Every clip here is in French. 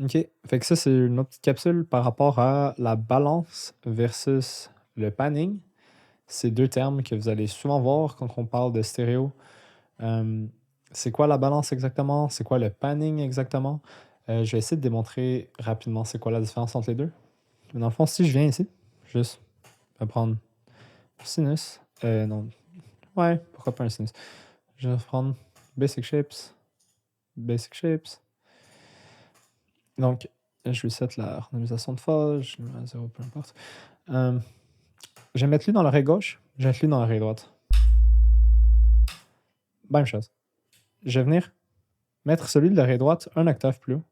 OK. Fait que ça, c'est une autre petite capsule par rapport à la balance versus le panning. C'est 2 termes que vous allez souvent voir quand on parle de stéréo. Hem, c'est quoi la balance exactement? C'est quoi le panning exactement? Je vais essayer de démontrer rapidement c'est quoi la différence entre les 2. Dans le fond, si je viens ici, juste, je vais prendre sinus, non, ouais, pourquoi pas un sinus? Je vais prendre basic shapes, basic shapes. Donc, je vais set la randomisation de phase, je le mets à 0, peu importe. Je vais mettre lui dans l'oreille gauche, je vais mettre lui dans l'oreille droite. Même chose. Je vais venir mettre celui de l'oreille droite un octave plus haut.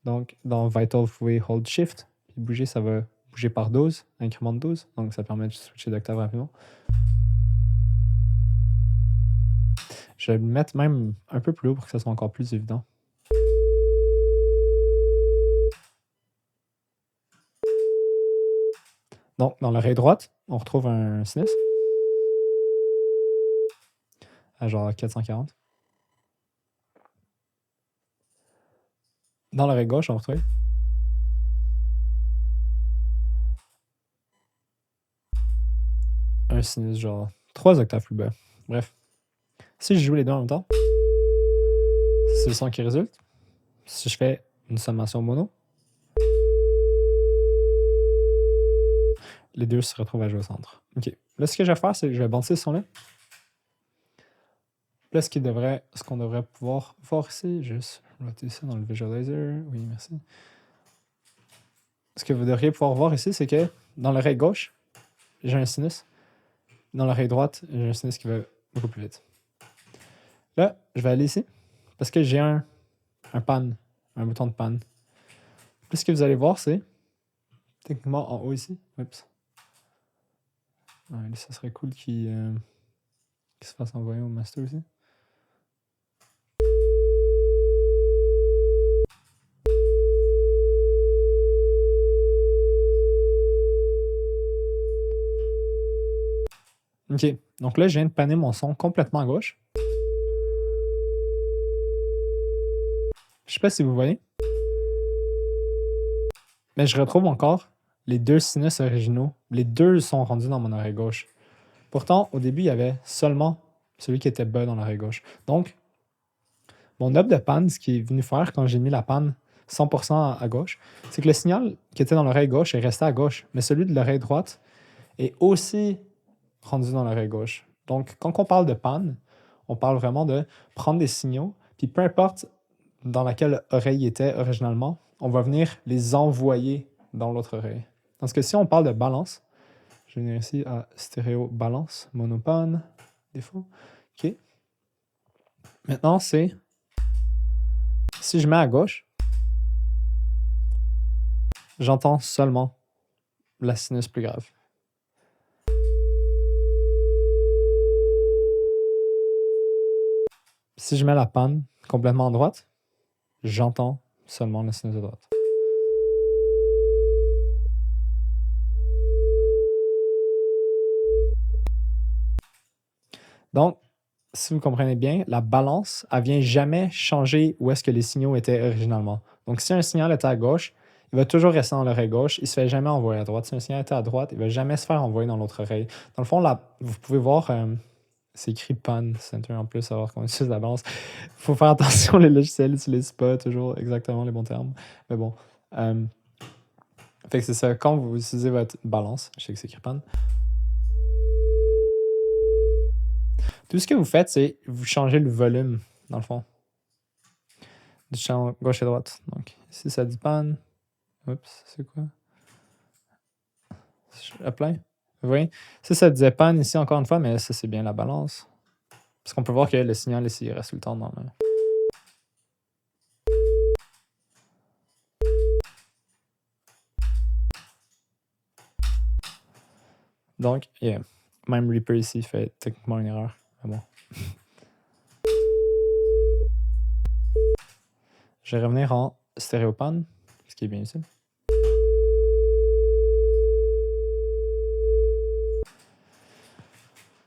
Donc, dans Vital, vous pouvez hold Shift, puis bouger, ça va bouger par 12, incrément de 12. Donc, ça permet de switcher d'octave rapidement. Je vais le mettre même un peu plus haut pour que ça soit encore plus évident. Donc, dans l'oreille droite, on retrouve un sinus à genre 440. Dans l'oreille gauche, on retrouve un sinus genre 3 octaves plus bas. Bref. Si je joue les deux en même temps, c'est le son qui résulte. Si je fais une sommation mono, les deux se retrouvent à jouer au centre. OK. Là, ce que je vais faire, c'est que je vais bander ce son-là. Là, ce qu'on devrait pouvoir voir ici, juste noter ça dans le visualizer. Oui, merci. Ce que vous devriez pouvoir voir ici, c'est que dans l'oreille gauche, j'ai un sinus. Dans l'oreille droite, j'ai un sinus qui va beaucoup plus vite. Là, je vais aller ici parce que j'ai un pan, un bouton de pan. Puis ce que vous allez voir, c'est techniquement en haut ici. Oups. Ouais, là, ça serait cool qu'il se fasse envoyer au master aussi. OK. Donc là, je viens de panner mon son complètement à gauche. Je sais pas si vous voyez. Mais je retrouve encore les deux sinus originaux. Les deux sont rendus dans mon oreille gauche. Pourtant, au début, il y avait seulement celui qui était bas dans l'oreille gauche. Donc, mon knob de panne, ce qui est venu faire quand j'ai mis la panne 100% à gauche, c'est que le signal qui était dans l'oreille gauche est resté à gauche, mais celui de l'oreille droite est aussi rendu dans l'oreille gauche. Donc, quand on parle de panne, on parle vraiment de prendre des signaux, puis peu importe dans laquelle oreille il était originalement, on va venir les envoyer dans l'autre oreille. Parce que si on parle de balance, je vais venir ici à stéréo balance, monopan, défaut. OK. Maintenant, c'est si je mets à gauche, j'entends seulement la sinus plus grave. Si je mets la panne complètement à droite, j'entends seulement la sinus de droite. Donc, si vous comprenez bien, la balance, elle vient jamais changer où est-ce que les signaux étaient originalement. Donc, si un signal était à gauche, il va toujours rester dans l'oreille gauche, il ne se fait jamais envoyer à droite. Si un signal était à droite, il ne va jamais se faire envoyer dans l'autre oreille. Dans le fond, là, vous pouvez voir, c'est écrit pan center en plus, savoir qu'on utilise la balance. Il faut faire attention, les logiciels n'utilisent pas toujours exactement les bons termes. Mais bon. Fait que c'est ça, quand vous utilisez votre balance, je sais que c'est écrit pan, tout ce que vous faites, c'est vous changez le volume, dans le fond, du champ gauche et droite. Donc, ici, ça dit pan. Oups, c'est quoi? Apply. Vous voyez? Ça disait pan ici encore une fois, mais ça, c'est bien la balance. Parce qu'on peut voir que le signal ici reste tout le temps dans le... Donc, yeah. Même Reaper ici fait techniquement une erreur. Mais bon. Je vais revenir en stéréopan, ce qui est bien utile.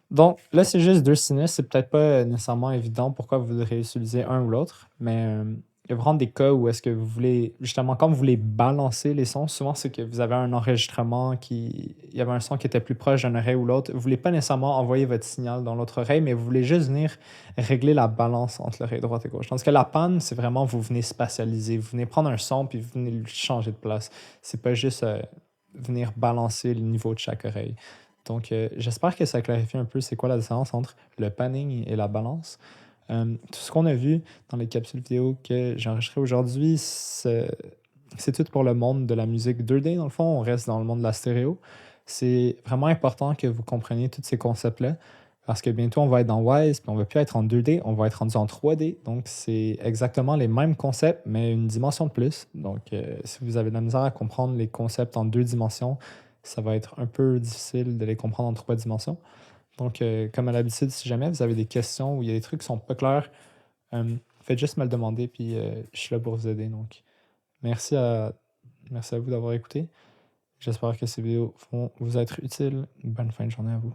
Donc, là, c'est juste deux sinus. C'est peut-être pas nécessairement évident pourquoi vous voudriez utiliser un ou l'autre, mais il y a vraiment des cas où est-ce que vous voulez, justement, quand vous voulez balancer les sons, souvent c'est que vous avez un enregistrement il y avait un son qui était plus proche d'une oreille ou l'autre. Vous voulez pas nécessairement envoyer votre signal dans l'autre oreille, mais vous voulez juste venir régler la balance entre l'oreille droite et gauche. Tandis que la panne, c'est vraiment vous venez spatialiser, vous venez prendre un son puis vous venez le changer de place. C'est pas juste venir balancer le niveau de chaque oreille. Donc, j'espère que ça clarifie un peu c'est quoi la différence entre le panning et la balance. Tout ce qu'on a vu dans les capsules vidéo que j'ai enregistrées aujourd'hui, c'est tout pour le monde de la musique 2D. Dans le fond, on reste dans le monde de la stéréo. C'est vraiment important que vous compreniez tous ces concepts-là parce que bientôt, on va être dans Wise, puis on ne va plus être en 2D, on va être rendu en 3D. Donc, c'est exactement les mêmes concepts, mais une dimension de plus. Donc, si vous avez de la misère à comprendre les concepts en 2 dimensions, ça va être un peu difficile de les comprendre en 3 dimensions. Donc, comme à l'habitude, si jamais vous avez des questions ou il y a des trucs qui sont pas clairs, faites juste me le demander, puis je suis là pour vous aider. Donc, merci à, merci à vous d'avoir écouté. J'espère que ces vidéos vont vous être utiles. Bonne fin de journée à vous.